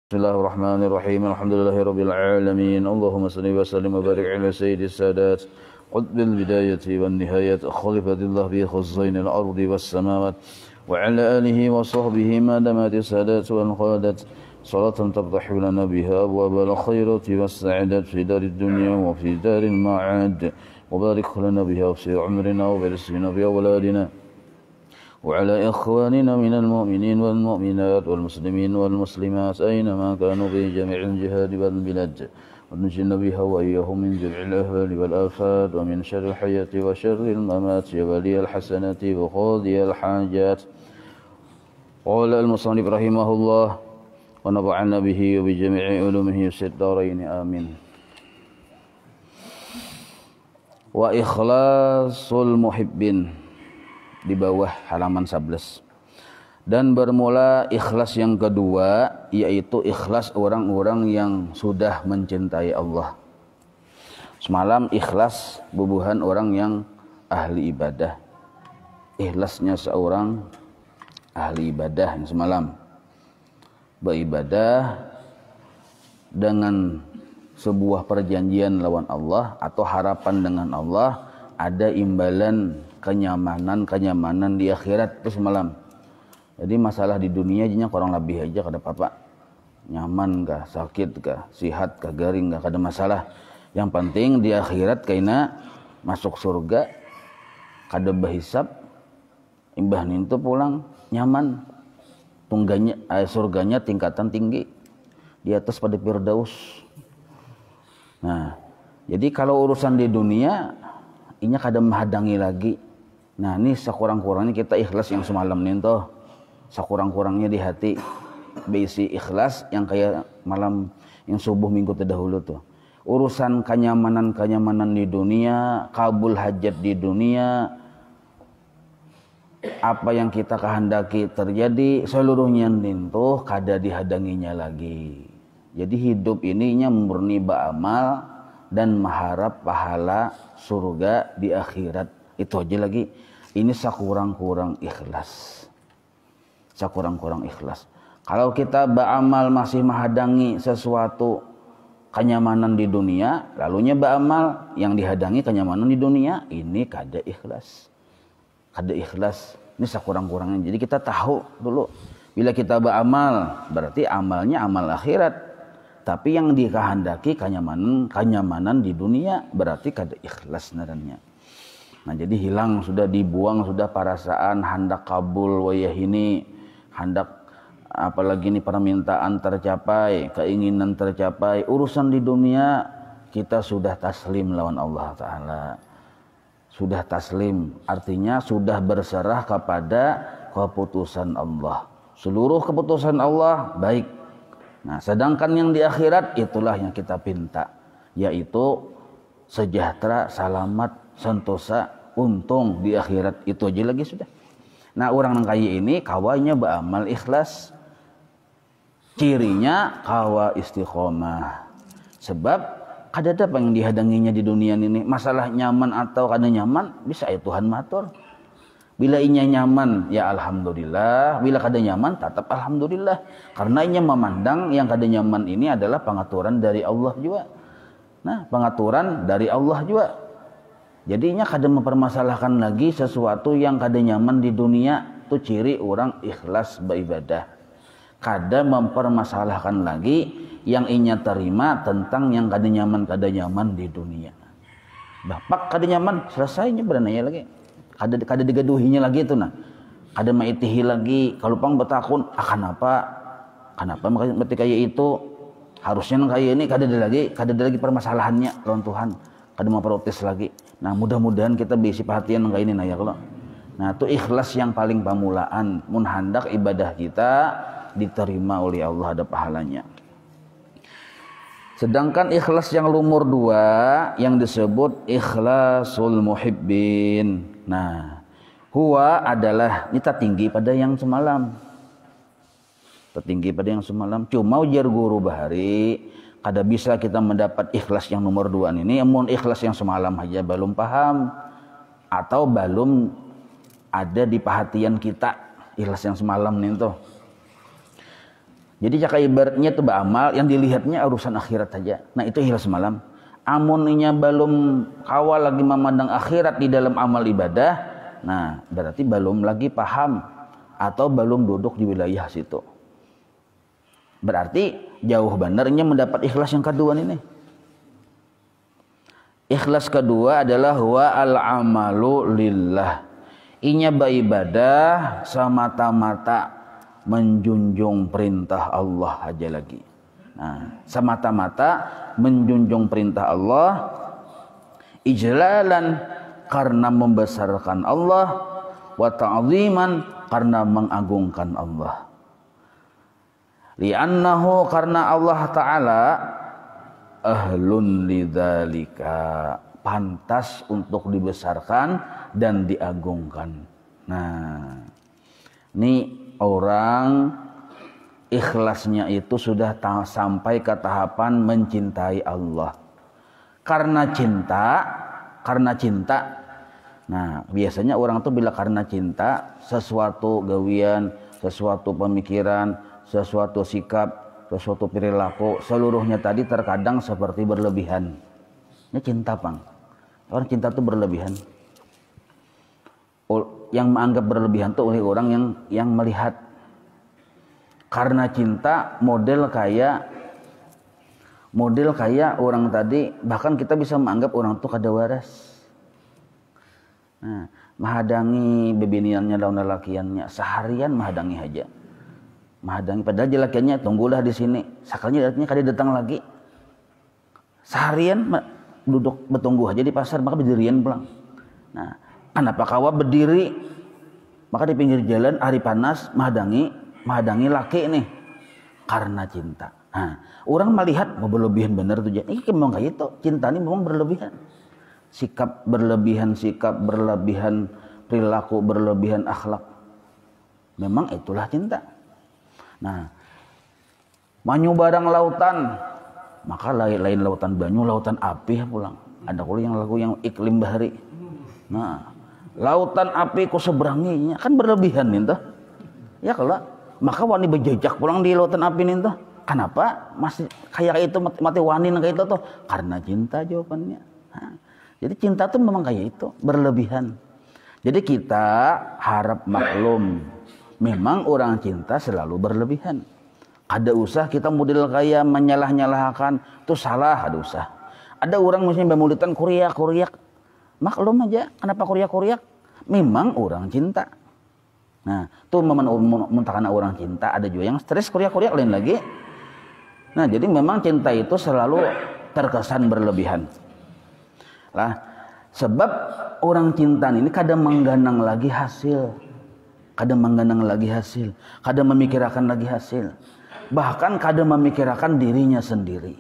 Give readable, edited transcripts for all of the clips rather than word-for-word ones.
Bismillahirrahmanirrahim. Alhamdulillahirabbil alamin. Allahumma shalli wa sallim wa barik ala sayyidis sadat qutbil bidayati wan nihayat khalifatillah bi khazzainil ardi was samawat wa ala alihi wa sahbihi ma damati sadat wal qadat salatan taftahu lana biha abwabal khairati was sa'adat fi darid dunya wa fi daril ma'ad wa barik lana biha fi umrina wa barisna bi awladina وعلى إخواننا من المؤمنين والمؤمنات والمسلمين والمسلمات أينما كانوا في جميع الجهاد والبلاد ونجنا بها وإياهم من جميع الأهوال والآفات ومن شر الحياة وشر الممات ولي الحسنات وقاضي الحاجات. قال المصنف رحمه الله ونفعنا به وبجميع علومه في الدارين آمين. وإخلاص المحبين di bawah halaman 11. Dan bermula ikhlas yang kedua, yaitu ikhlas orang-orang yang sudah mencintai Allah. Semalam ikhlas bubuhan orang yang ahli ibadah. Ikhlasnya seorang ahli ibadah yang semalam beribadah dengan sebuah perjanjian lawan Allah atau harapan dengan Allah, ada imbalan kenyamanan di akhirat itu semalam. Jadi masalah di dunia aja kurang lebih aja kada apa-apa. Nyaman kah, sakit kah, sihat kah, garing kah, kada masalah. Yang penting di akhirat kaina masuk surga, kada berhisab, imbah nintu pulang nyaman. Tungganya surganya tingkatan tinggi. Di atas pada Firdaus. Nah, jadi kalau urusan di dunia inya kada menghadangi lagi. Nah, ini sekurang-kurangnya kita ikhlas yang semalam nih toh. Sekurang-kurangnya di hati berisi ikhlas yang kayak malam yang subuh minggu terdahulu tuh. Urusan kenyamanan di dunia, kabul hajat di dunia, apa yang kita kehendaki terjadi, seluruhnya nintuh kada dihadanginya lagi. Jadi hidup ininya murni beramal dan mengharap pahala surga di akhirat. Itu aja lagi. Ini sekurang-kurang ikhlas. Sekurang-kurang ikhlas. Kalau kita beramal masih menghadangi sesuatu kenyamanan di dunia, lalunya beramal yang dihadangi kenyamanan di dunia, ini kada ikhlas. Kada ikhlas. Ini sekurang-kurangnya. Jadi kita tahu dulu, bila kita beramal berarti amalnya amal akhirat. Tapi yang dikehendaki kenyamanan di dunia berarti kada ikhlas narannya. Nah, jadi hilang, sudah dibuang, sudah perasaan hendak kabul wayah ini, hendak apalagi ini permintaan tercapai, keinginan tercapai, urusan di dunia kita sudah taslim lawan Allah Ta'ala. Sudah taslim, artinya sudah berserah kepada keputusan Allah. Seluruh keputusan Allah baik. Nah, sedangkan yang di akhirat itulah yang kita pinta, yaitu sejahtera, selamat, sentosa, untung di akhirat. Itu aja lagi sudah. Nah, orang yang kaya ini kawanya beramal ikhlas, cirinya kawa istiqomah. Sebab kada ada apa yang dihadanginya di dunia ini. Masalah nyaman atau kada nyaman bisa ya Tuhan matur. Bila inya nyaman ya alhamdulillah, bila kada nyaman tetap alhamdulillah, karena inya memandang yang kada nyaman ini adalah pengaturan dari Allah juga. Nah, pengaturan dari Allah juga. Jadinya kada mempermasalahkan lagi sesuatu yang kada nyaman di dunia. Itu ciri orang ikhlas beribadah. Kada mempermasalahkan lagi yang inya terima tentang yang kada nyaman di dunia. Bapak kada nyaman, selesainya berananya lagi. Kada digaduhinya lagi itu nah. Kada maitihi lagi. Kalau pang bertakun, kenapa berarti kayak itu? Harusnya kayak ini kada ada lagi permasalahannya lawan Tuhan. Kada mau protes lagi. Nah, mudah-mudahan kita bisi perhatian kayak ini nah ya kalau. Nah, itu ikhlas yang paling pamulaan. Mun hendak ibadah kita diterima oleh Allah, ada pahalanya. Sedangkan ikhlas yang nomor 2 yang disebut ikhlasul muhibbin. Nah, huwa adalah ini tertinggi pada yang semalam. Tertinggi pada yang semalam. Cuma ujar guru bahari, kada bisa kita mendapat ikhlas yang nomor 2 ini. Amun ikhlas yang semalam aja belum paham atau belum ada di perhatian kita ikhlas yang semalam nih tuh. Jadi caka ibaratnya itu beramal yang dilihatnya urusan akhirat saja. Nah itu ikhlas malam. Amuninya belum awal lagi memandang akhirat di dalam amal ibadah, nah berarti belum lagi paham atau belum duduk di wilayah situ. Berarti jauh benernya mendapat ikhlas yang kedua ini. Ikhlas kedua adalah wa al-amalu lillah. Inya beribadah semata-mata menjunjung perintah Allah aja lagi. Nah, semata-mata menjunjung perintah Allah, ijlalan karena membesarkan Allah, wa ta'ziman karena mengagungkan Allah. Li'annahu karena Allah Ta'ala ahlun lidzalika, pantas untuk dibesarkan dan diagungkan. Nah, ini orang ikhlasnya itu sudah sampai ke tahapan mencintai Allah. Karena cinta. Nah, biasanya orang tuh bila karena cinta sesuatu gawian, sesuatu pemikiran, sesuatu sikap, sesuatu perilaku, seluruhnya tadi terkadang seperti berlebihan. Ini cinta, Bang. Orang cinta itu berlebihan. Yang menganggap berlebihan itu oleh orang yang melihat. Karena cinta model kayak orang tadi, bahkan kita bisa menganggap orang itu kada waras. Nah, mahadangi bebiniannya lawan lelakiannya seharian mahadangi aja. Mahadangi padahal jelakiannya tunggulah di sini. Sakalnya datangnya kada datang lagi. Seharian duduk bertunggu aja di pasar maka berdirian pulang. Nah, kenapa kawa berdiri? Maka di pinggir jalan hari panas mahadangi laki nih karena cinta. Nah, orang melihat berlebihan bener tuh. Ini memang kayak itu. Cinta ini memang berlebihan. Sikap berlebihan, perilaku berlebihan, akhlak. Memang itulah cinta. Nah, manyu barang lautan, maka lain lautan banyu, lautan api pulang. Ada kuliah yang lagu yang iklim bahari. Nah, lautan api ku seberanginya kan berlebihan nih tuh. Ya kalau maka wani berjejak pulang di lautan api nih tuh. Kenapa masih kayak itu mati wani kayak itu tuh? Karena cinta jawabannya. Nah, jadi cinta tuh memang kayak itu berlebihan. Jadi kita harap maklum, memang orang cinta selalu berlebihan. Ada usah kita model kayak menyalah-nyalahkan itu salah, ada usah. Ada orang misalnya bermulitan kuriak, maklum aja kenapa kuriak. Memang orang cinta. Nah, tuh karena orang cinta ada juga yang stres kuriak lain lagi. Nah, jadi memang cinta itu selalu terkesan berlebihan. Lah, sebab orang cinta ini kadang mengganang lagi hasil. Kadang memikirkan lagi hasil. Bahkan kadang memikirkan dirinya sendiri.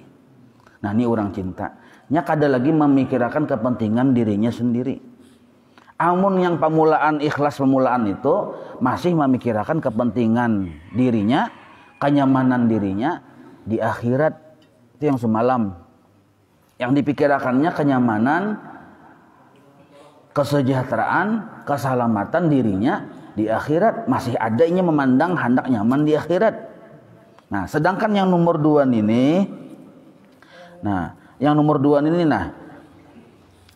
Nah, ini orang cinta. Nya kadang lagi memikirkan kepentingan dirinya sendiri. Amun yang ikhlas pemulaan itu masih memikirkan kepentingan dirinya, kenyamanan dirinya di akhirat. Itu yang semalam. Yang dipikirkannya kenyamanan, kesejahteraan, keselamatan dirinya di akhirat. Masih adanya memandang hendak nyaman di akhirat. Nah, sedangkan yang nomor 2 ini,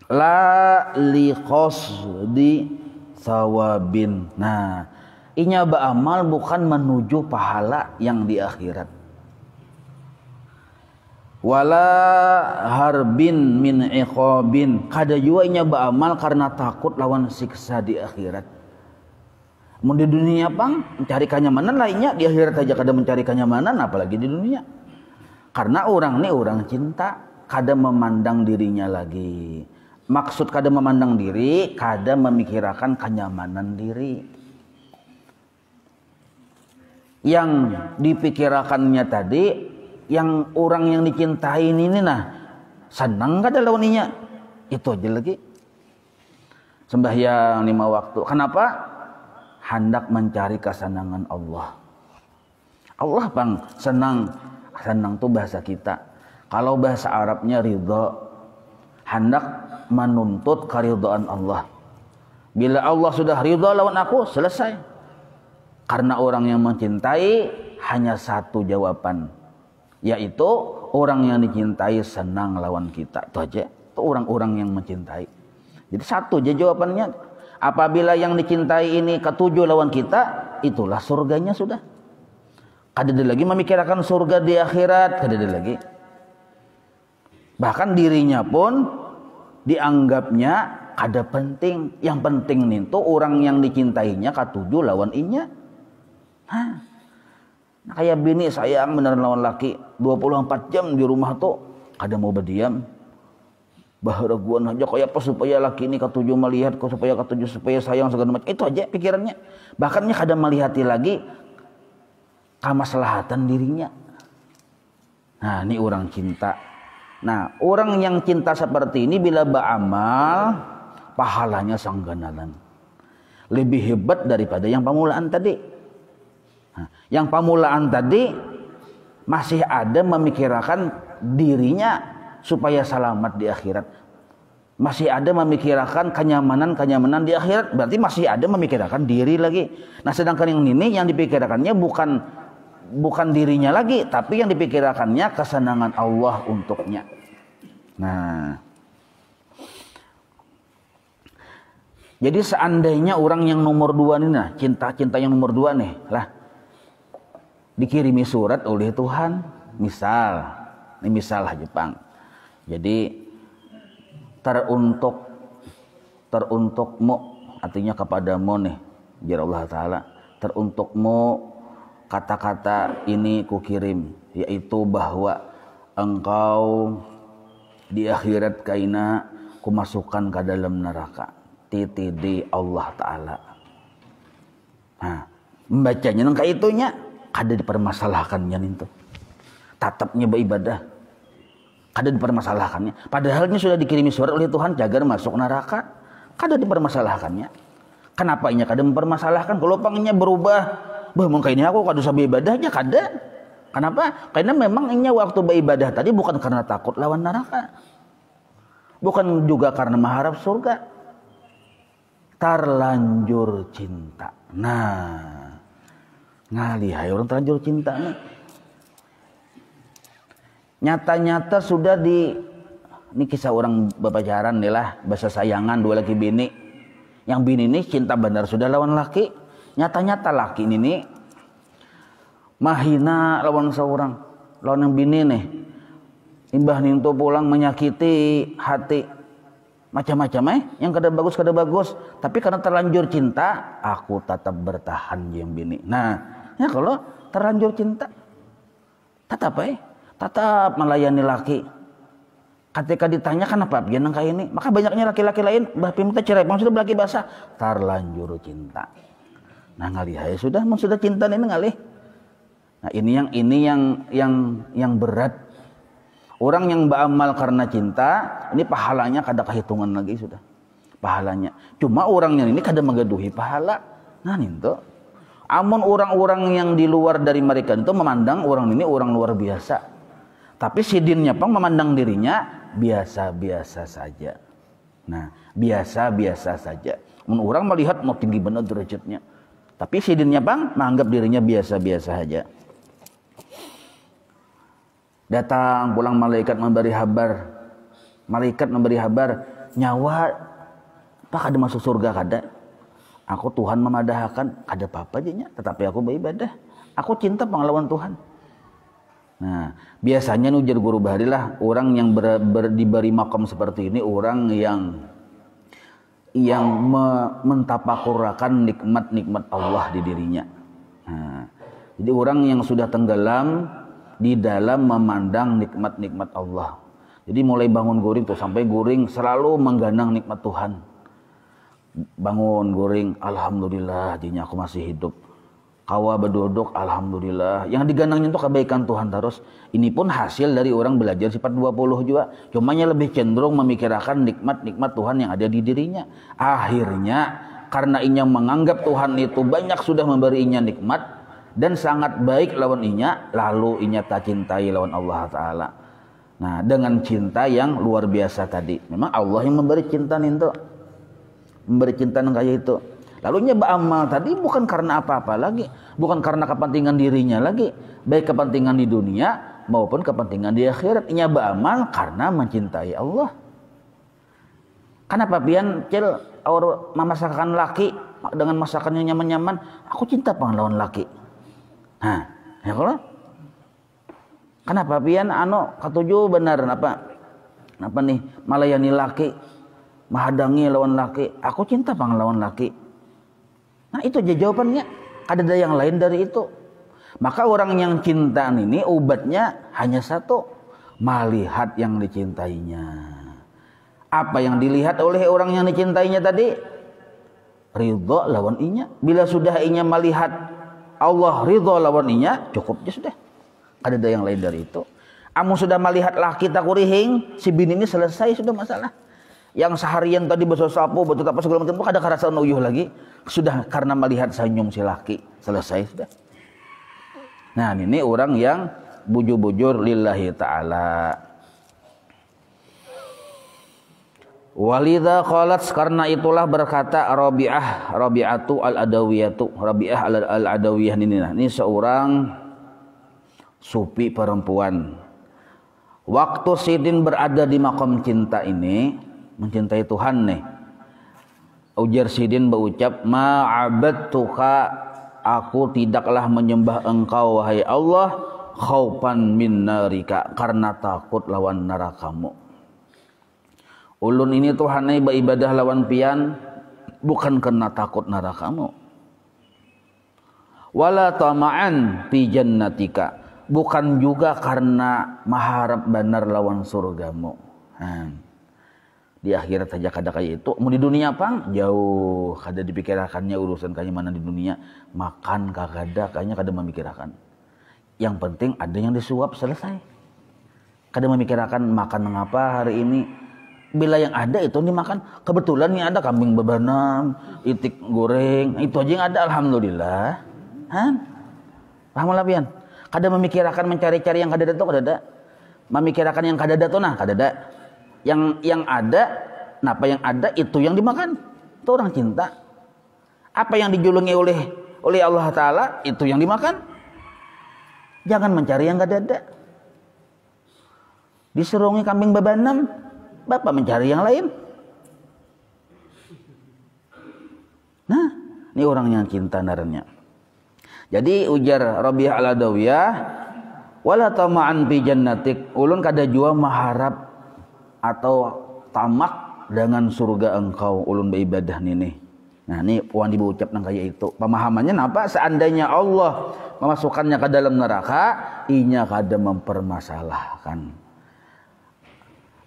la liqasdi sawabin. Nah, inya beramal bukan menuju pahala yang di akhirat. Wala harbin min iqabin. Kada juga inya beramal karena takut lawan siksa di akhirat. Mau di dunia pang mencari kenyamanan lainnya, di akhirat aja kada mencari kenyamanan apalagi di dunia. Karena orang cinta, kada memandang dirinya lagi. Maksud kada memandang diri, kada memikirkan kenyamanan diri. Yang dipikirkannya tadi, yang orang yang dicintai ini senang kada lawannya. Itu aja lagi. Sembahyang 5 waktu. Kenapa? Hendak mencari kesenangan Allah. Allah bang senang tuh bahasa kita. Kalau bahasa Arabnya ridha, hendak menuntut keridhaan Allah. Bila Allah sudah ridha lawan aku, selesai. Karena orang yang mencintai hanya satu jawaban, yaitu orang yang dicintai senang lawan kita. Itu aja. Itu orang-orang yang mencintai. Jadi satu aja jawabannya. Apabila yang dicintai ini ketujuh lawan kita, itulah surganya sudah. Kada ada lagi memikirkan surga di akhirat, kada ada lagi. Bahkan dirinya pun dianggapnya kada penting. Yang penting itu orang yang dicintainya ketujuh lawan inya. Nah, kayak bini sayang bener lawan laki 24 jam di rumah tuh kada mau berdiam. Baharaguan aja kayak apa supaya laki ini ketujuh melihat, supaya ketujuh supaya sayang segala macam. Itu aja pikirannya. Bahkan nya kada melihati lagi kemaslahatan dirinya. Nah, ini orang cinta. Nah, orang yang cinta seperti ini bila beramal pahalanya sangganalan. Lebih hebat daripada yang pamulaan tadi. Nah, yang pamulaan tadi masih ada memikirkan dirinya supaya selamat di akhirat. Masih ada memikirkan kenyamanan di akhirat, berarti masih ada memikirkan diri lagi. Nah, sedangkan yang ini yang dipikirkannya bukan dirinya lagi, tapi yang dipikirkannya kesenangan Allah untuknya. Nah, jadi seandainya orang yang nomor 2 nih, nah cinta yang nomor 2 nih lah, dikirimi surat oleh Tuhan, ini misal lah Jepang. Jadi teruntukmu, artinya kepadamu nih, jar Allah Ta'ala, teruntukmu kata-kata ini kukirim, yaitu bahwa engkau di akhirat kaina kumasukkan ke dalam neraka. Titidi Allah Ta'ala. Nah, membacanya nang kayak itunya kada dipermasalahkannya itu. Tatapnya beribadah kada dipermasalahkannya. Padahal ini sudah dikirimi surat oleh Tuhan jagar masuk neraka. Kada dipermasalahkannya. Kenapa inya kada mempermasalahkan? Kalau pangnya berubah, mungkin ini aku kada usah beribadahnya, kada. Kenapa? Karena memang inya waktu beribadah tadi bukan karena takut lawan neraka. Bukan juga karena mengharap surga. Terlanjur cinta. Nah, ngalihai orang terlanjur cinta nih. Nyata-nyata sudah ini kisah orang berpacaran nih lah, bahasa sayangan dua laki bini. Yang bini ini cinta benar sudah lawan laki. Nyata-nyata laki ini mahina lawan seorang, lawan yang bini nih. Imbah nintu pulang menyakiti hati macam-macam yang kada bagus. Tapi karena terlanjur cinta, aku tetap bertahan yang bini. Nah, ya kalau terlanjur cinta, tetap melayani laki. Ketika ditanya kenapa pian nang kayak ini, maka banyaknya laki-laki lain bah minta cerai, sudah berlaki basah, terlanjur cinta. Nah, ngalih sudah cinta ini ngalih. Nah, ini yang berat. Orang yang beramal karena cinta, ini pahalanya kada kehitungan lagi sudah. Pahalanya. Cuma orangnya ini kada menggaduhi pahala. Nah, itu. Amun orang-orang yang di luar dari mereka itu memandang orang ini orang luar biasa. Tapi sidinnya pang memandang dirinya biasa-biasa saja. Nah, biasa-biasa saja. Orang melihat mau tinggi benar derajatnya. Tapi sidinnya pang menganggap dirinya biasa-biasa saja. Datang pulang malaikat memberi kabar. Malaikat memberi kabar, nyawa apa kada masuk surga kada. Aku Tuhan memadahkan, kada apa-apa jadinya, tetapi aku beribadah. Aku cinta pengalaman Tuhan. Nah, biasanya ujar guru bahari lah, orang yang diberi makam seperti ini, orang yang mentapakurakan nikmat-nikmat Allah di dirinya. Nah, jadi orang yang sudah tenggelam di dalam memandang nikmat-nikmat Allah. Jadi mulai bangun guring tuh sampai guring selalu mengganang nikmat Tuhan. Bangun guring, alhamdulillah, jadinya aku masih hidup. Kawa berduduk, alhamdulillah. Yang diganangnya itu kebaikan Tuhan terus. Ini pun hasil dari orang belajar sifat 20 juga. Cumanya lebih cenderung memikirkan nikmat-nikmat Tuhan yang ada di dirinya. Akhirnya karena inya menganggap Tuhan itu banyak sudah memberi inya nikmat dan sangat baik lawan inya, lalu inya tak cintai lawan Allah Ta'ala. Nah, dengan cinta yang luar biasa tadi. Memang Allah yang memberi cinta itu. Memberi cinta yang kayak itu. Lalu nya beramal tadi bukan karena apa-apa lagi, bukan karena kepentingan dirinya lagi, baik kepentingan di dunia maupun kepentingan di akhirat. Nya beramal karena mencintai Allah. Kenapa pian cil or memasakkan laki dengan masakannya nyaman-nyaman, aku cinta panglawan laki. Nah, ya kalau kenapa pian katuju benar apa nih malayani laki, menghadangi lawan laki, aku cinta panglawan laki. Nah itu aja jawabannya, ada yang lain dari itu. Maka orang yang cinta ini obatnya hanya satu, melihat yang dicintainya. Apa yang dilihat oleh orang yang dicintainya tadi? Ridho lawan inya. Bila sudah inya melihat Allah ridho lawan inya, cukup ya sudah. Ada yang lain dari itu. Amu sudah melihat laki tak kurihing, si bini ini selesai sudah masalah. Yang seharian tadi besok sapu, betul apa segala macam, ada kerasa uyuh lagi. Sudah karena melihat senyum si laki, selesai sudah. Nah ini orang yang bujur-bujur lillahi ta'ala. Walidha qalat, karena itulah berkata Rabi'atu al-Adawiyatu. Rabi'ah al-Adawiyah ini seorang sufi perempuan. Waktu Sidin berada di makom cinta ini, mencintai Tuhan nih, ujar Sidin berucap, ma'abadtuka, aku tidaklah menyembah engkau wahai Allah, khaufan min narika, karena takut lawan nerakamu. Ulun ini Tuhanai beribadah lawan pian bukan karena takut nerakamu. Wala tama'an fi jannatika, bukan juga karena maharap benar lawan surgamu. Di akhirat saja kada kayak itu, mau di dunia pang jauh kada dipikirkannya urusan kayak mana di dunia, makan kagada kayaknya kada memikirkan. Yang penting ada yang disuap selesai. Kada memikirkan makan mengapa hari ini. Bila yang ada itu dimakan, kebetulan yang ada kambing bebanam, itik goreng, itu aja yang ada, alhamdulillah. Paham lah pian? Kada memikirkan mencari-cari yang kada ada tuh kada ada. Memikirkan yang kada ada tuh nah kada ada. Yang ada, apa yang ada itu yang dimakan. Itu orang cinta. Apa yang dijulungi oleh Allah Ta'ala itu yang dimakan. Jangan mencari yang kada ada. Diserungi kambing bebanam, bapak mencari yang lain. Nah, ini orang yang cinta naranya. Jadi ujar Rabi'ah al-Adawiyah, wala tama'an fi jannatik, ulun kada jua maharap atau tamak dengan surga engkau, ulun beribadah nini. Nah ini puan diucap nang kayak itu. Pemahamannya apa? Seandainya Allah memasukkannya ke dalam neraka, inya kada mempermasalahkan.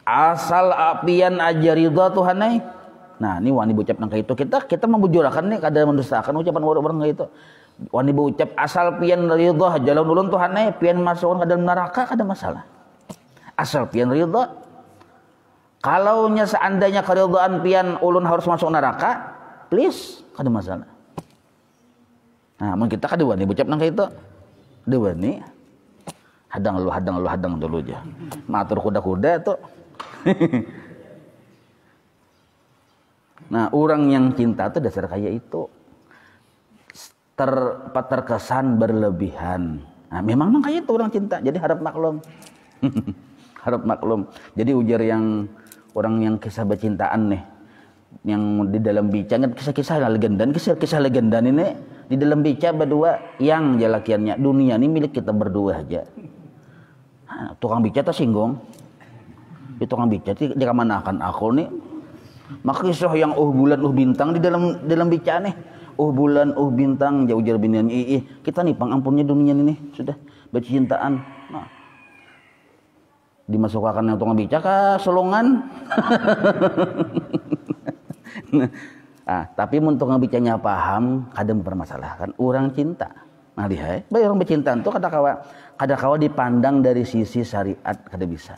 Asal apian aja ridha Tuhanai. Nah ini wani bucap nang kayak itu. Kita membujurakan nih kada mendustakan ucapan orang kayak itu. Wani bucap asal pian ridha jalan ulun Tuhanai, pian masukkan ke dalam neraka kada masalah. Asal pian ridha. Kalau nya seandainya keridhaan pian ulun harus masuk neraka, please kada masalah. Nah, mun kita kada wani bucap nang kayak itu. Dewa ni hadang dulu aja. Matur kuda-kuda tuh. Nah, orang yang cinta itu dasar kayak itu terkesan berlebihan. Nah, memang kayak itu orang cinta. Jadi harap maklum. Harap maklum. Jadi ujar yang orang yang kisah bercintaan nih, yang di dalam bica kisah-kisah legenda ini di dalam bica berdua yang jalakiannya dunia ini milik kita berdua aja. Nah, tukang bica tersinggung. Itu tukang bica di mana akan aku nih, maka kisah yang bulan bintang di dalam bica nih, bulan bintang jauh jar binian kita nih pangampunnya dunia ini sudah bercintaan. Nah, dimasukkan yang tukang bica ke selongan. Tapi mun tukang bicanya paham kada mempermasalahkan orang cinta. Nah lihat, baik orang bercinta itu kada kawa dipandang dari sisi syariat kada bisa.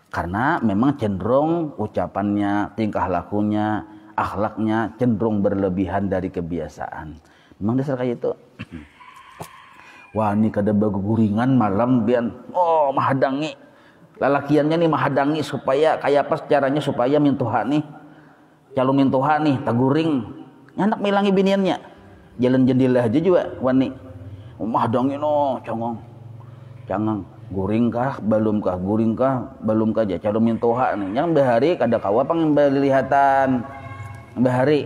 Karena memang cenderung ucapannya, tingkah lakunya, akhlaknya cenderung berlebihan dari kebiasaan. Memang dasar kayak itu. Wah ini kada baguguringan malam bian, mahadangi. Lalakiannya nih mahadangi supaya kayak apa caranya supaya mintuha nih. Kalau mintuha nih taguring Hendak milangi biniannya. Jalan jendela aja juga wani. Mahdangin congong. Cangang guring kah belum kah aja calon mintoha nih yang bahari kada kawa pang belihatan bahari.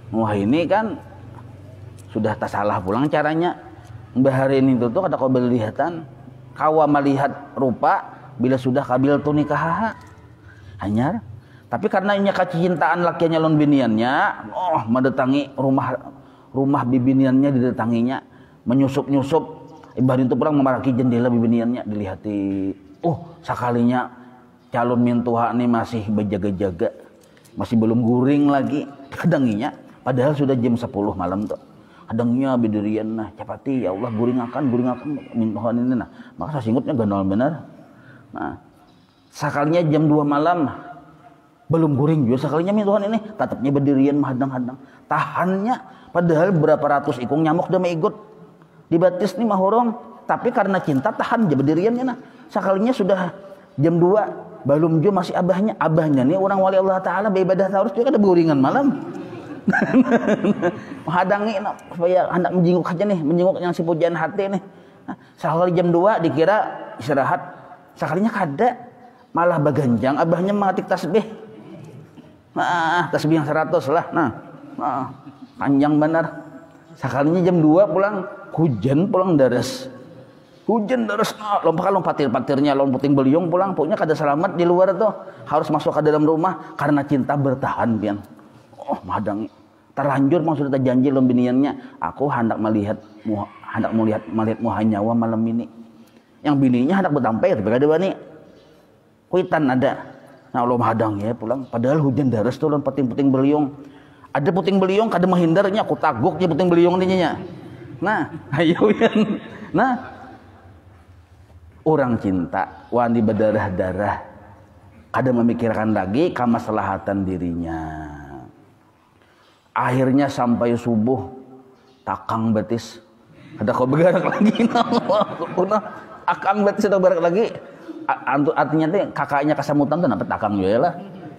Wah ini kan sudah tak salah pulang caranya. Bahari ini tuh kada kawa belihatan kawa melihat rupa bila sudah kabil tu nikah hanya tapi karena inya kecintaan lakiannya lon biniannya mendatangi rumah bibiniannya didatanginya menyusup ibarat itu pulang memaraki jendela bibiniannya dilihati sekalinya calon mintuha ini masih berjaga-jaga masih belum guring lagi kadanginya padahal sudah jam 10 malam tuh kadangnya bidirian nah capati ya Allah guring akan mintuha ini nah maka sasingutnya ganal benar nah sekalinya jam 2 malam belum guring juga sekalinya mintuha ini tatapnya berdirian hadang-hadang tahannya padahal berapa ratus ikung nyamuk udah ikut dibatis nih mahorong tapi karena cinta tahan aja berdiriannya nah sekalinya sudah jam 2 belum juga masih abahnya nih orang wali Allah Ta'ala beribadah terus juga ada guringan malam menghadangi supaya hendak menjenguk aja nih menjenguk yang si pujian hati nih nah, sekali jam 2 dikira istirahat sekalinya kada malah baganjang abahnya mengatik tasbih tasbih yang 100 lah panjang benar sekalinya jam 2 pulang hujan pulang deres lompat-patirnya lomputing beliung pulang pokoknya kada selamat di luar tuh harus masuk ke dalam rumah karena cinta bertahan pian madang terlanjur maksudnya janji lombiniannya aku hendak melihat muhanyawa malam ini yang bininya hendak bertampai tapi kada bani kuitan ada nah lo madang ya pulang padahal hujan deres tuh puting beliung ada puting beliung kada menghindarnya aku taguk je puting beliung nya nah ayo yan nah orang cinta wani berdarah-darah kada memikirkan lagi kemaslahatan dirinya akhirnya sampai subuh takang betis ada kau bergerak lagi akang betis ada bergerak lagi artinya tuh kakaknya kasamutan tuh dapat takang juga lah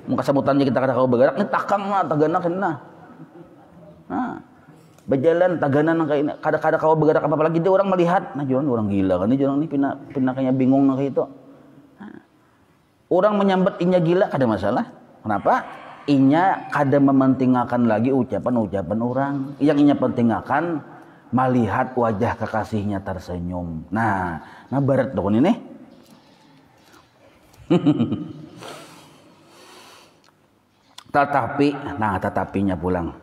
muka samutannya kita kada kau bergerak ini takang lah tagana kena nah berjalan taganan kayak kada kau bergerak apa lagi dia orang melihat nah jangan orang gila kan ini jangan ini pindah kayak bingung nah kayak itu nah, orang menyambat inya gila kada masalah kenapa inya kada mementingkan lagi ucapan orang yang inya pentingkan melihat wajah kekasihnya tersenyum nah barat dong ini tetapinya pulang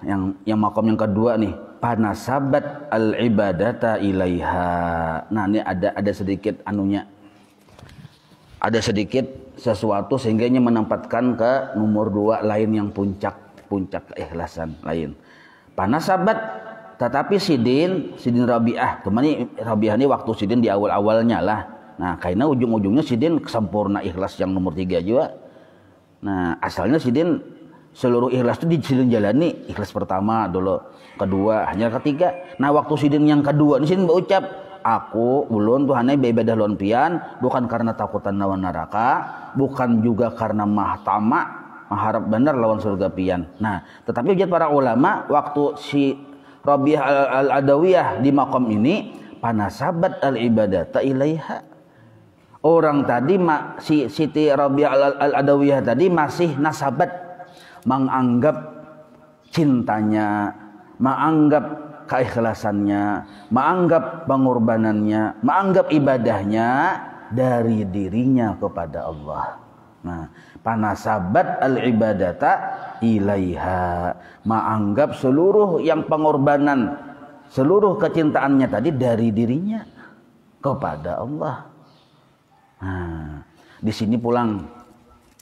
yang makom yang kedua nih panasabat al ibadata ilaiha nah ini ada sedikit anunya ada sedikit sesuatu sehingga ini menempatkan ke nomor 2 lain yang puncak keikhlasan lain panasabat tetapi sidin Rabi'ah kemana Rabi'ah ini waktu sidin di awal-awalnya lah nah karena ujung-ujungnya sidin sempurna ikhlas yang nomor 3 juga nah asalnya sidin seluruh ikhlas itu sidin jalani ikhlas pertama dulu kedua hanya ketiga nah waktu sidin yang kedua ini sidin berucap aku ulun Tuhannya beribadah lon pian bukan karena takutan lawan neraka bukan juga karena mengharap benar lawan surga pian nah tetapi ujar para ulama waktu si Rabi'ah al-Adawiyah di makom ini panasabat al-ibadata ilaiha orang tadi si Siti Rabi'ah al-Adawiyah tadi masih nasabat menganggap cintanya, menganggap keikhlasannya, menganggap pengorbanannya, menganggap ibadahnya dari dirinya kepada Allah. Nah, panasabat al-ibadata ilaiha, menganggap seluruh yang pengorbanan, seluruh kecintaannya tadi dari dirinya kepada Allah. Nah, di sini pulang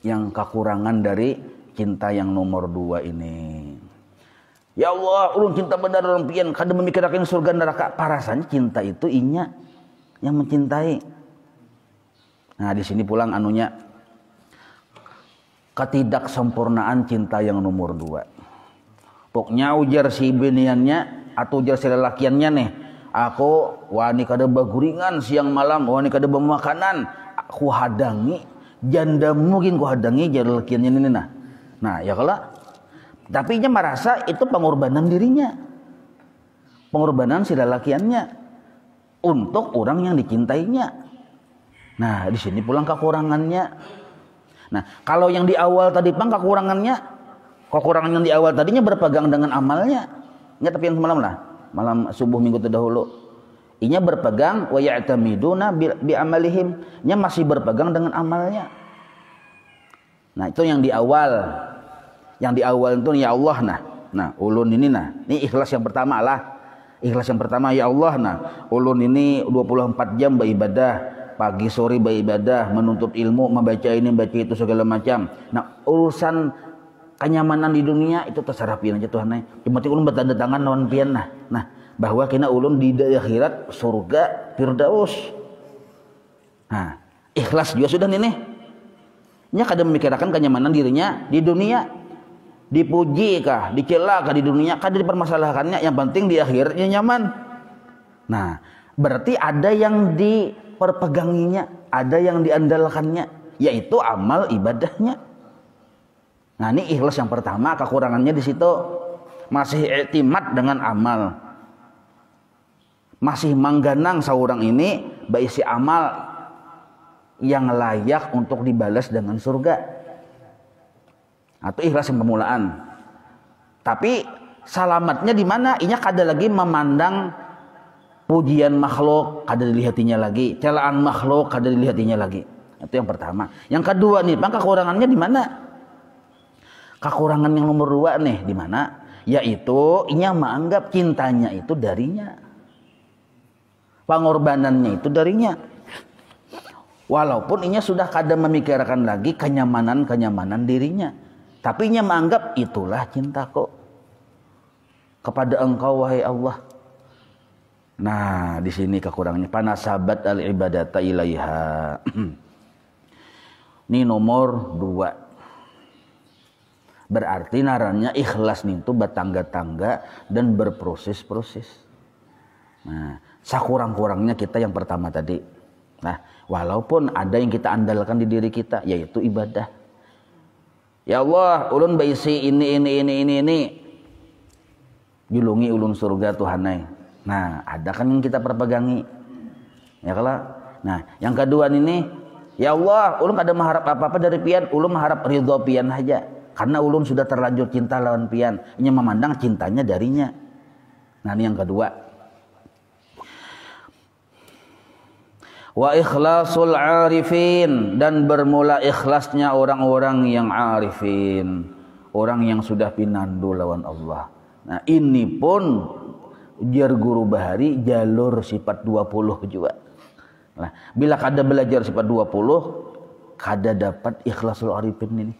yang kekurangan dari cinta yang nomor 2 ini. Ya Allah, ulun cinta benar dalam pian kada memikirkan surga neraka. Parasanya cinta itu inya yang mencintai. Nah, di sini pulang anunya ketidaksempurnaan cinta yang nomor 2. Pokoknya ujar si biniannya atau ujar si lelakiannya nih, aku wani kada baguringan siang malam, wani kada bemakanan, aku hadangi janda mungkin ku hadangi jar lelakiannya ini nah. Nah, ya kalau Tapi nya merasa itu pengorbanan dirinya, pengorbanan si lalakiannya untuk orang yang dicintainya. Nah, di sini pulang kekurangannya. Nah, kalau yang di awal tadi kekurangan yang di awal tadinya berpegang dengan amalnya. Nya tapi yang semalam lah, malam subuh minggu terdahulu. Inya berpegang wa ya'tamiduna bi amalihim, nya masih berpegang dengan amalnya. Nah, itu yang di awal. Yang di awal itu ya Allah nah ulun ini ini ikhlas yang pertama lah. Ikhlas yang pertama ya Allah ulun ini 24 jam beribadah, pagi sore beribadah, menuntut ilmu, membaca ini membaca itu segala macam. Nah, urusan kenyamanan di dunia itu terserah pian aja Tuhan. Yang penting ulun bertanda tangan lawan pian nah bahwa kena ulun di akhirat surga Firdaus. Nah, ikhlas juga sudah nih. Nya kada memikirkan kenyamanan dirinya di dunia. Dipuji kah, dicela kah di dunia, kada dipermasalahkannya, yang penting di akhirnya nyaman. Nah, berarti ada yang diperpeganginya, ada yang diandalkannya, yaitu amal ibadahnya. Nah, ini ikhlas yang pertama, kekurangannya di situ. Masih i'timad dengan amal, masih mangganang seorang ini baisi amal yang layak untuk dibalas dengan surga. Atau ikhlas yang permulaan. Tapi salamatnya di mana? Inya kada lagi memandang pujian makhluk, kada dilihatinya lagi, celaan makhluk, kada dilihatinya lagi. Itu yang pertama. Yang kedua nih, kekurangannya di mana? Kekurangan yang nomor 2 nih di mana? Yaitu inya menganggap cintanya itu darinya, pengorbanannya itu darinya. Walaupun inya sudah kada memikirkan lagi kenyamanan dirinya, tapi inya menganggap itulah cintaku kepada engkau wahai Allah. Nah, di sini kekurangannya panasabat al ibadata ilaiha. Ini nomor 2. Berarti narannya ikhlas nih itu bertangga-tangga dan berproses-proses. Nah, sakurang-kurangnya kita yang pertama tadi. Nah, walaupun ada yang kita andalkan di diri kita, yaitu ibadah. Ya Allah, ulun baisi ini. Julungi ulun surga Tuhanai. Nah, ada kan yang kita perpegangi. Ya kalau. Nah, yang kedua ini, ya Allah, ulun kada mengharap apa-apa dari pian, ulun mengharap ridho pian aja. Karena ulun sudah terlanjur cinta lawan pian, inya memandang cintanya darinya. Nah, ini yang kedua. Wa ikhlasul arifin, dan bermula ikhlasnya orang-orang yang arifin, orang yang sudah pinandu lawan Allah. Nah, ini pun ujar guru Bahari jalur sifat 20 juga. Nah, bila kada belajar sifat 20, kada dapat ikhlasul arifin ini.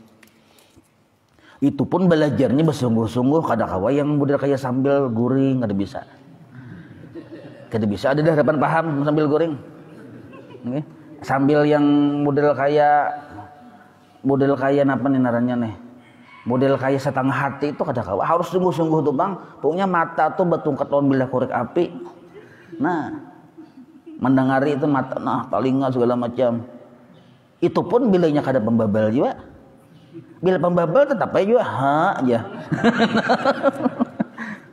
Itu pun belajarnya bersungguh-sungguh, kada kawa yang model kayak sambil guring, kada bisa. Kada bisa ada dah depan paham sambil guring. Okay. Sambil yang model kayak apa nih narannya nih? Model kayak setengah hati itu kada kawa, harus sungguh-sungguh tuh Bang. Pokoknya mata tuh betungkat lawan bilah korek api. Nah, mendengari itu mata, telinga segala macam. Itu pun bilanya kada pembabal juga. Bila pembabal tetap aja aja.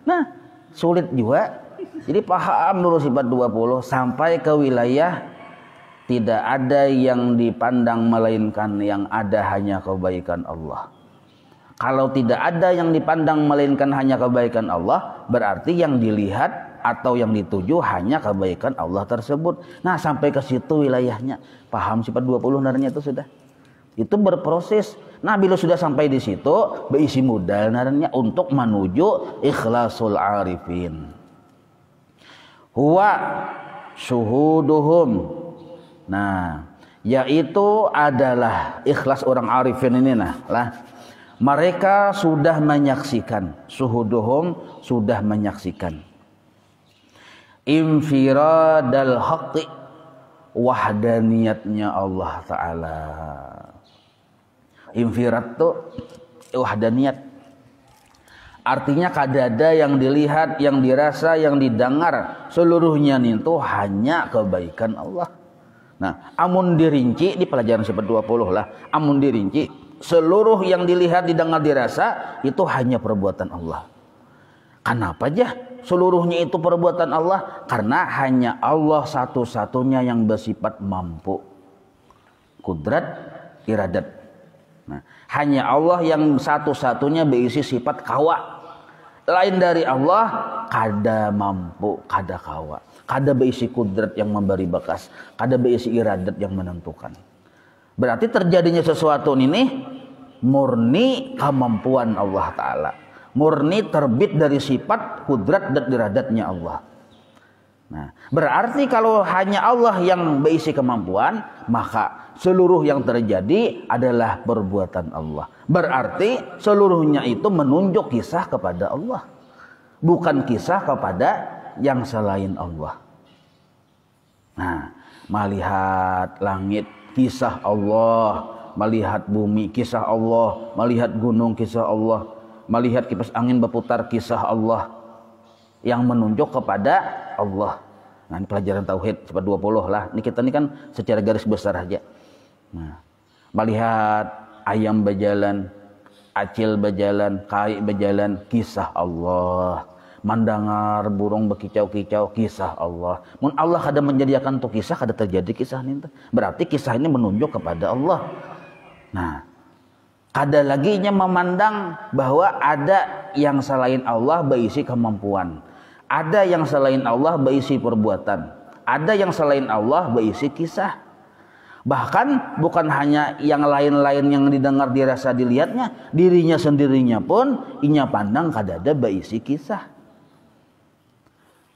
Nah, sulit juga. Jadi paham dulu sifat 20 sampai ke wilayah tidak ada yang dipandang melainkan yang ada hanya kebaikan Allah. Kalau tidak ada yang dipandang melainkan hanya kebaikan Allah, berarti yang dilihat atau yang dituju hanya kebaikan Allah tersebut. Nah, sampai ke situ wilayahnya. Paham sifat 20 naranya itu sudah. Itu berproses. Nah, bila sudah sampai di situ, berisi modal naranya untuk menuju ikhlasul arifin. Huwa syuhuduhum. Nah, yaitu adalah ikhlas orang arifin ini lah. Mereka sudah menyaksikan, syuhuduhum sudah menyaksikan infiradal haqqi, wahdaniyatnya Allah Ta'ala. Infirad itu wahdaniyat, artinya kada ada yang dilihat, yang dirasa, yang didengar, seluruhnya itu hanya kebaikan Allah. Nah, amun dirinci di pelajaran sifat 20 lah, amun dirinci seluruh yang dilihat, didengar, dirasa itu hanya perbuatan Allah. Kenapa aja seluruhnya itu perbuatan Allah? Karena hanya Allah satu-satunya yang bersifat mampu, kudrat, iradat. Nah, hanya Allah yang satu-satunya berisi sifat kawa. Lain dari Allah kada mampu, kada kawa, kada berisi kudrat yang memberi bekas, kada berisi iradat yang menentukan. Berarti terjadinya sesuatu ini murni kemampuan Allah Ta'ala, murni terbit dari sifat kudrat dan iradatnya Allah. Nah, berarti kalau hanya Allah yang berisi kemampuan, maka seluruh yang terjadi adalah perbuatan Allah. Berarti seluruhnya itu menunjuk kisah kepada Allah, bukan kisah kepada yang selain Allah. Nah, melihat langit kisah Allah, melihat bumi kisah Allah, melihat gunung kisah Allah, melihat kipas angin berputar kisah Allah, yang menunjuk kepada Allah. Nah, ini pelajaran tauhid cepat 20 lah. Ini kita ini kan secara garis besar aja. Nah, melihat ayam berjalan, acil berjalan, kai berjalan, kisah Allah. Mendengar burung berkicau-kicau, kisah Allah. Mun Allah kada menjadikan tuh kisah, kada terjadi kisah ini. Berarti kisah ini menunjuk kepada Allah. Nah, ada lagi nya memandang bahwa ada yang selain Allah berisi kemampuan, ada yang selain Allah berisi perbuatan, ada yang selain Allah berisi kisah. Bahkan bukan hanya yang lain-lain yang didengar, dirasa, dilihatnya, dirinya sendirinya pun inya pandang kadada berisi kisah.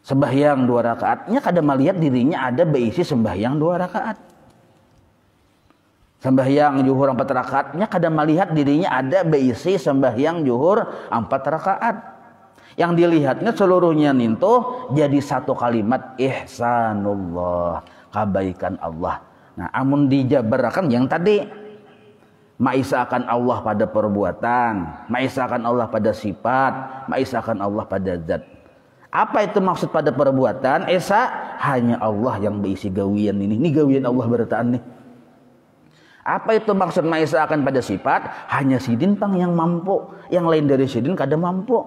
Sembahyang 2 rakaatnya kada melihat dirinya ada berisi sembahyang 2 rakaat. Sembahyang zuhur 4 rakaatnya kada melihat dirinya ada berisi sembahyang zuhur 4 rakaat. Yang dilihatnya seluruhnya ninto jadi satu kalimat ihsanullah, kebaikan Allah. Nah, amun dijabarkan yang tadi, maisakan Allah pada perbuatan, maisakan Allah pada sifat, maisakan Allah pada zat. Apa itu maksud pada perbuatan? Esa hanya Allah yang berisi gawian ini. Ini gawian Allah bertaan nih. Apa itu maksud maisakan pada sifat? Hanya sidin pang yang mampu, yang lain dari sidin kada mampu.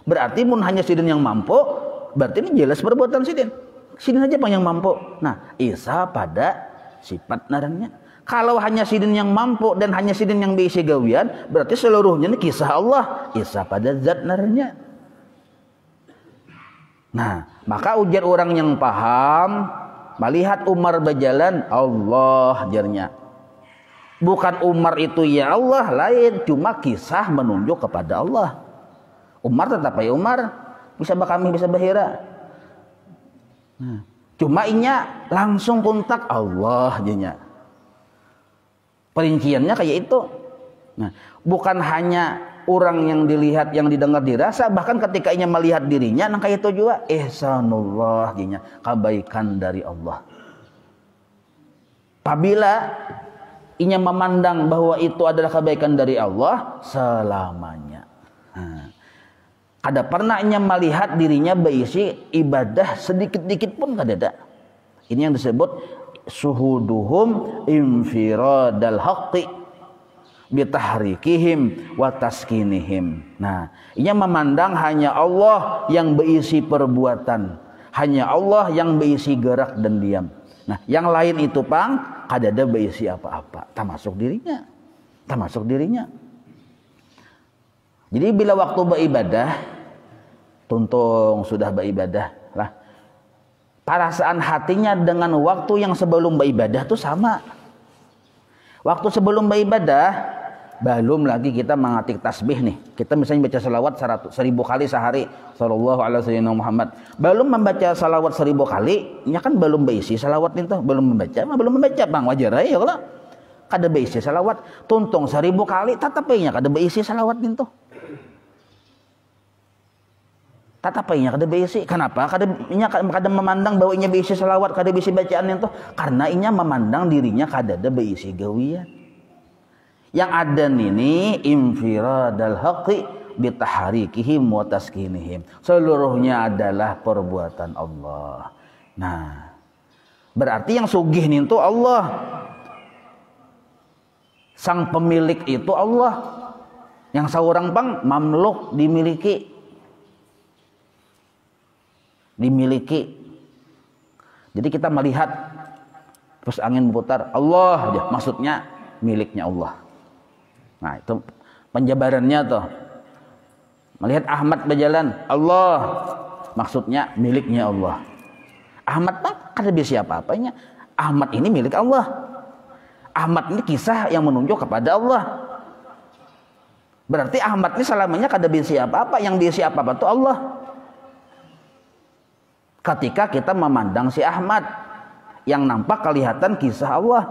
Berarti mun hanya sidin yang mampu, berarti ini jelas perbuatan sidin. Sidin aja pang yang mampu. Nah, isa pada sifat narangnya. Kalau hanya sidin yang mampu dan hanya sidin yang berisi gawian, berarti seluruhnya ini kisah Allah. Isa pada zat narangnya. Nah, maka ujar orang yang paham, melihat Umar berjalan, Allah jarnya. Bukan Umar itu ya Allah, lain, cuma kisah menunjuk kepada Allah. Umar tetap ya Umar, bisa kami bisa bahira. Nah, cuma inya langsung kontak Allah jenya. Perinciannya kayak itu. Nah, bukan hanya orang yang dilihat, yang didengar, dirasa, bahkan ketika inya melihat dirinya, nah kayak itu juga ihsanullah jenya, kebaikan dari Allah. Apabila inya memandang bahwa itu adalah kebaikan dari Allah selamanya. Nah, kada pernah inya melihat dirinya berisi ibadah sedikit-dikit pun kada ada. Ini yang disebut suhuduhum infiradal haqqi bitahrikihim wa taskinihim. Nah, inya memandang hanya Allah yang berisi perbuatan, hanya Allah yang berisi gerak dan diam. Nah, yang lain itu pang kada ada berisi apa-apa, termasuk dirinya. Termasuk dirinya. Jadi bila waktu beribadah, tuntung sudah beribadah lah, perasaan hatinya dengan waktu yang sebelum beribadah itu sama. Waktu sebelum beribadah, belum lagi kita mengatik tasbih nih. Kita misalnya baca salawat 1000 kali sehari, sallallahu alaihi wasallam Muhammad. Belum membaca salawat 1000 kali, nya kan belum berisi salawat itu, belum membaca bang, wajar ya kalau kada berisi salawat. Tuntung 1000 kali tetap nya kada berisi salawat itu. Tetap nya kada berisi. Kenapa? Kada memandang bahwa inya berisi salawat, kada berisi bacaan itu, karena inya memandang dirinya kada ada berisi gawian. Yang ada ini infiradal haqqi bitahrikihim wa taskinihim. Seluruhnya adalah perbuatan Allah. Nah, berarti yang sugih itu Allah. Sang pemilik itu Allah. Yang saurang pang mamluk, dimiliki. Jadi kita melihat terus angin berputar, Allah aja, maksudnya miliknya Allah. Nah, itu penjabarannya tuh. Melihat Ahmad berjalan, Allah, maksudnya miliknya Allah. Ahmad mah kada bisa apa-apanya. Ahmad ini milik Allah. Ahmad ini kisah yang menunjuk kepada Allah. Berarti Ahmad ini selamanya kada bisa apa-apa. Yang bisa apa-apa itu Allah. Ketika kita memandang si Ahmad, yang nampak kelihatan kisah Allah.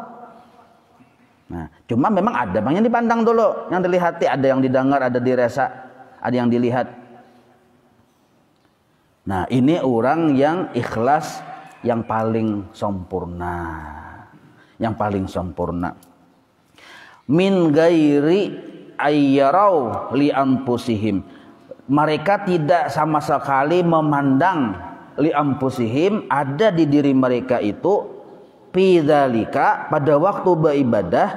Nah, cuma memang ada yang dipandang dulu, yang dilihati, ada yang didengar, ada dirasa, ada yang dilihat. Nah, ini orang yang ikhlas yang paling sempurna. Yang paling sempurna. Min gairi ayyarau li anfusihim. Mereka tidak sama sekali memandang li anfusihim, ada di diri mereka itu pidzalika, pada waktu beribadah,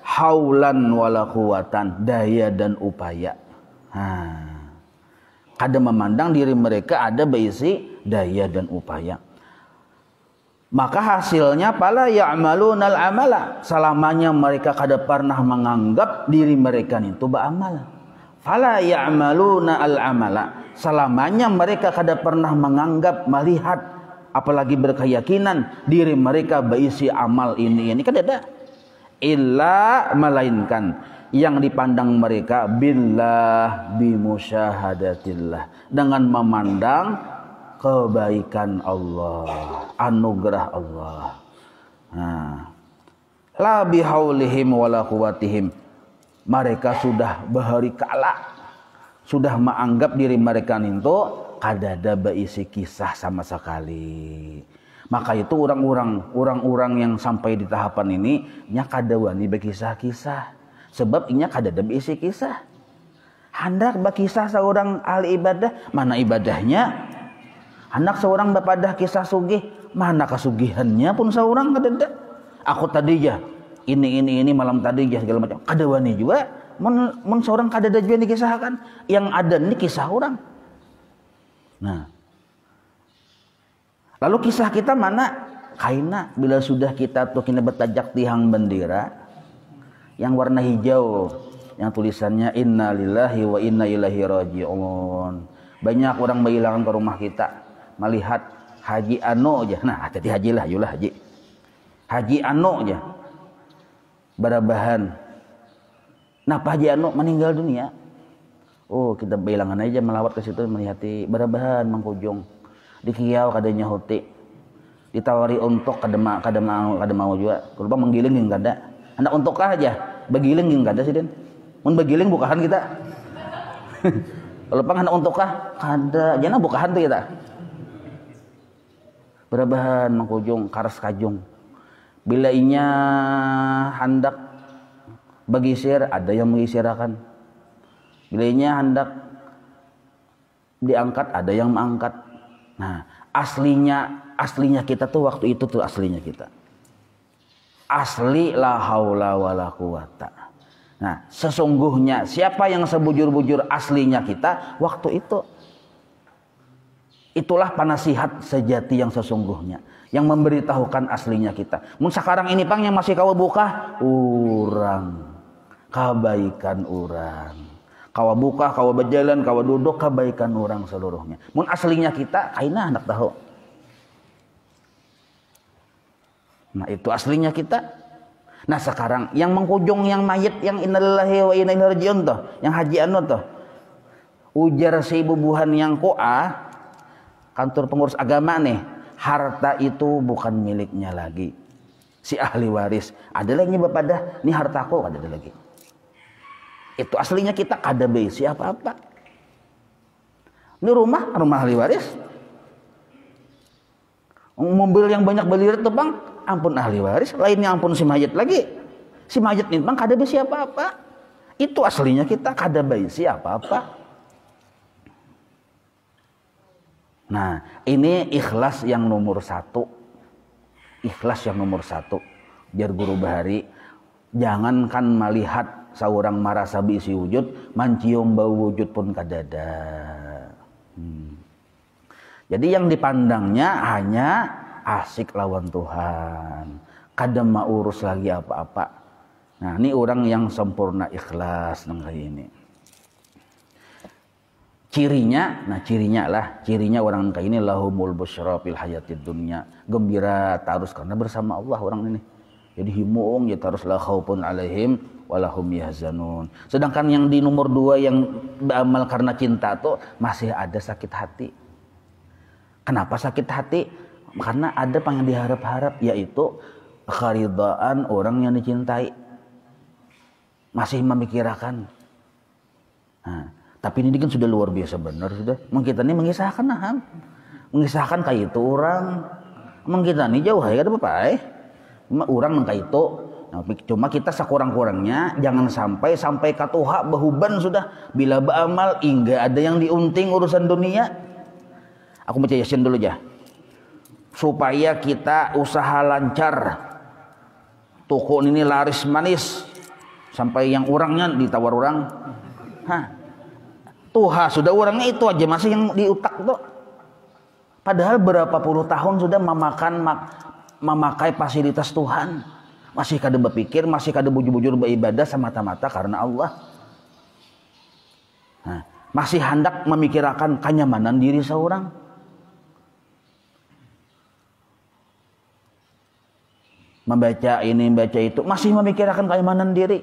haulan wala quwatan, daya dan upaya. Ada memandang diri mereka ada berisi daya dan upaya. Maka hasilnya pala ya'malunal amala, selamanya mereka kada pernah menganggap diri mereka itu beramal. Fala ya'maluna al-amala, selamanya mereka kada pernah menganggap, melihat, apalagi berkeyakinan diri mereka berisi amal ini kan ada. Illa, melainkan yang dipandang mereka billah bimusyahadatillah, dengan memandang kebaikan Allah, anugerah Allah. La bihaulihim wala quwwatihim, mereka sudah bahari kala sudah menganggap diri mereka itu kada ada berisi kisah sama sekali. Maka itu orang-orang yang sampai di tahapan ini nya kada wani berkisah-kisah, sebab inya kada ada berisi kisah. Hendak berkisah seorang ahli ibadah, mana ibadahnya? Hendak seorang berpadah kisah sugih, mana kesugihannya pun seorang kada ada. Aku tadi ya ini malam tadi ya segala macam, kada wani juga. Men seorang kada ada juga dikisahkan, yang ada ini kisah orang. Nah, lalu kisah kita mana? Kaina bila sudah kita tuh kena bertajak tihang bendera yang warna hijau, yang tulisannya Inna lillahi wa inna ilaihi raji'un. Banyak orang berhilangan ke rumah kita melihat Haji Ano aja. Nah, hati haji lah, yulah haji. Haji Ano aja. Barabahan. Nah, Pak Haji Ano meninggal dunia. Oh, kita bilangan aja melawat ke situ melihati barabahan mangkujung. Di kiau kadanya hoti. Ditawari untuk kada mau juga. Kalau menggiling yang kada. Hendak untukkah aja? Begiling yang kada sih, Den. Mun begiling bukahan kita. Kalau pang hendak untukkah? Kada. Jangan bukahan tuh kita. Barabahan mangkujung karas kajung. Bila inya hendak bagisir, ada yang mengisirakan. Bilanya hendak diangkat, ada yang mengangkat. Nah, aslinya kita tuh waktu itu tuh aslinya kita. Asli la haula wala quwata. Nah, sesungguhnya siapa yang sebujur-bujur aslinya kita waktu itu. Itulah penasihat sejati yang sesungguhnya, yang memberitahukan aslinya kita. Mun sekarang ini pang yang masih kau buka, urang kebaikan orang. Kau buka, kau berjalan, kau duduk, kebaikan orang seluruhnya. Mun aslinya kita, kaina hendak tahu. Nah, itu aslinya kita. Nah, sekarang yang mengkujung, yang mayit, yang innalillahi wa inna ilaihi raji'un tuh, yang Haji Anu tuh. Ujar si bubuhan yang koa, kantor pengurus agama nih, harta itu bukan miliknya lagi. Si ahli waris, ada lagi bapadah, ini hartaku, ada lagi. Itu aslinya kita kada besi apa-apa. Ini rumah ahli waris. Mobil yang banyak beli itu bang, ampun ahli waris. Lainnya ampun si mayit lagi. Si mayit ini bang kada besi apa-apa. Itu aslinya kita kada besi apa-apa. Nah, ini ikhlas yang nomor 1. Ikhlas yang nomor 1. Biar guru bahari Jangankan melihat saurang marasa bisi wujud, mancium bau wujud pun kadada. Jadi yang dipandangnya hanya asik lawan Tuhan, kadang mau urus lagi apa-apa. Nah ini orang yang sempurna ikhlas kayak ini. Cirinya orang kayak ini lahumul busyra fil hayatid dunya, gembira terus karena bersama Allah orang ini. Jadi himung ya terus la khaufun alaihim walahum yahzanun. Sedangkan yang di nomor 2 yang beramal karena cinta tuh masih ada sakit hati. Kenapa sakit hati? Karena ada yang diharap-harap, yaitu keridhaan orang yang dicintai. Masih memikirkan. Nah, tapi ini kan sudah luar biasa benar sudah. Kita ini mengisahkan mengisahkan kayak itu orang. Kita ini jauh ya ada apa orang kayak itu. Nah, cuma kita sekurang-kurangnya jangan sampai katuha bahuban sudah. Bila beramal hingga ada yang diunting urusan dunia. Aku baca Yasin dulu aja. Supaya kita usaha lancar. Toko ini laris manis. Sampai yang orangnya ditawar orang. Sudah orangnya itu aja masih yang di utak tuh. Padahal berapa puluh tahun sudah memakai fasilitas Tuhan. Masih kada berpikir, masih kada bujur-bujur beribadah semata-mata karena Allah. Masih hendak memikirkan kenyamanan diri seorang. Membaca ini, membaca itu, masih memikirkan kenyamanan diri.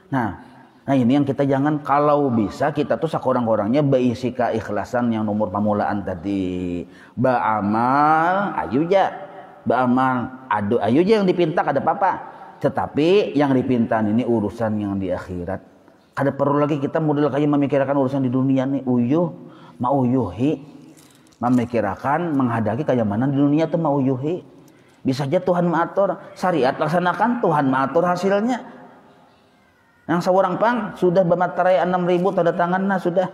Nah ini yang kita jangan, kalau bisa kita tuh sekurang-kurangnya berisi keikhlasan yang nomor pamulaan tadi. Beramal, ayo ja. Beramal, ayo ja yang dipinta kada apa-apa. Tetapi yang dipinta ini urusan yang di akhirat. Kada perlu lagi kita model kayak memikirkan urusan di dunia nih. Memikirkan menghadapi kenyamanan di dunia tuh mauyuhi. Bisa aja Tuhan mengatur, syariat laksanakan, Tuhan mengatur hasilnya. Yang seorang sudah bermaterai 6.000 tanda tangannya sudah.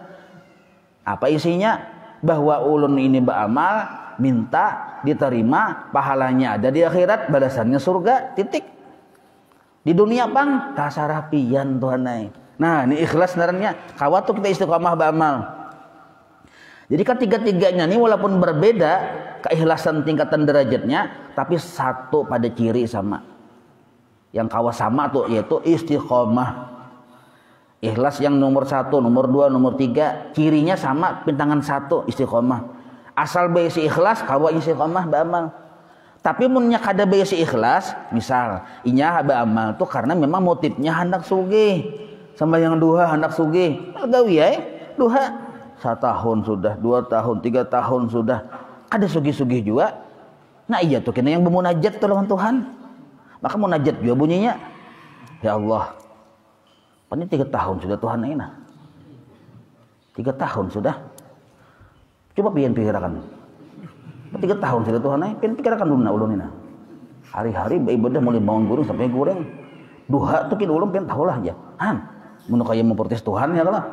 Apa isinya? Bahwa ulun ini beramal, minta, diterima, pahalanya ada di akhirat, balasannya surga, titik. Di dunia kasarapian Tuhan naik. Nah ini ikhlas sebenarnya. Kawat tuh kita istiqomah beramal. Jadi ketiga-tiganya ini walaupun berbeda keikhlasan tingkatan derajatnya, tapi satu pada ciri sama. Yang kawas sama tuh yaitu istiqomah. Ikhlas yang nomor 1, nomor 2, nomor 3 cirinya sama, pintangan 1 istiqomah. Asal besi ikhlas kawa istiqomah beramal. Tapi munnya kada besi ikhlas, misal inya beramal tuh karena memang motifnya hendak sugih. Sama yang duha hendak sugih. Gawi ya, duha 1 tahun sudah, 2 tahun, 3 tahun sudah. Ada sugih-sugih juga. Nah iya tuh kena yang bermunajat tuh lawan Tuhan. Maka munajat juga bunyinya, ya Allah, ini 3 tahun sudah Tuhan ini. 3 tahun sudah. Coba pikirkan. 3 tahun sudah Tuhan ini. Pikirkan dulu ulun ini. Hari-hari beribadah mulai bangun gurung sampai goreng. Duha tuh kita ulun pengen tahu lah aja. Mun kaya memprotes Tuhan ya lah.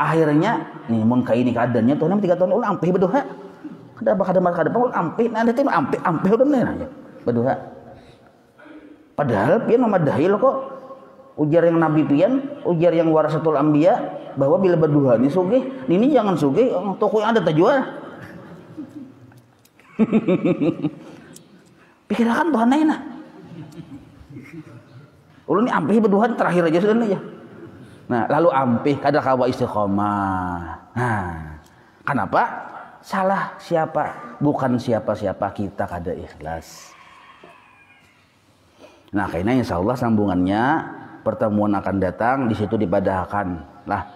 Akhirnya nih mun kaya ini keadaannya Tuhan 3 tahun ulun ampih berdoa. Kada ulun ampih. Nah ada tim ampih ulun aja berdoa. Padahal pian memadahil kok. Ujar yang Nabi pian, ujar yang warasatul anbiya bahwa bila berdoa ini sugih, ini jangan sugih, toko yang ada terjual. Pikirkan Tuhan lain nah. Ulun ini ampih berdoa terakhir aja sudah aja. Nah, lalu ampih kada kawa istiqomah. Nah, kenapa? Salah siapa? Bukan siapa-siapa, kita kada ikhlas. Nah, kayaknya insyaallah sambungannya pertemuan akan datang di situ dipadahkan lah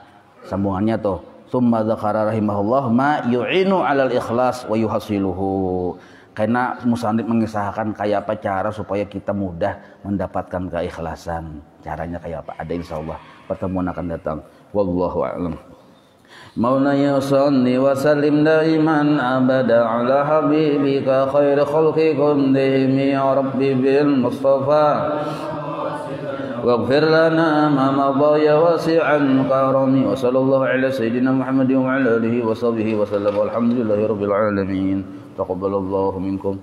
sambungannya tuh. Summa dzakara rahimahullah ma yu'inu 'alal ikhlas wa yuhasiluhu. Karena musannif mengisahkan kayak apa cara supaya kita mudah mendapatkan keikhlasan. Caranya kayak apa? Ada insyaallah pertemuan akan datang. Wallahu a'lam. Maulana salli wa sallim daiman abada ala habibika khair khalqi kullihim ya rabbi bil mustafa waghfir lana ma madha ya wasi'an karami wa sallallahu ala sayyidina Muhammadin wa ala alihi wa sahbihi wa sallam walhamdulillahi rabbil alamin taqabbalallahu minkum.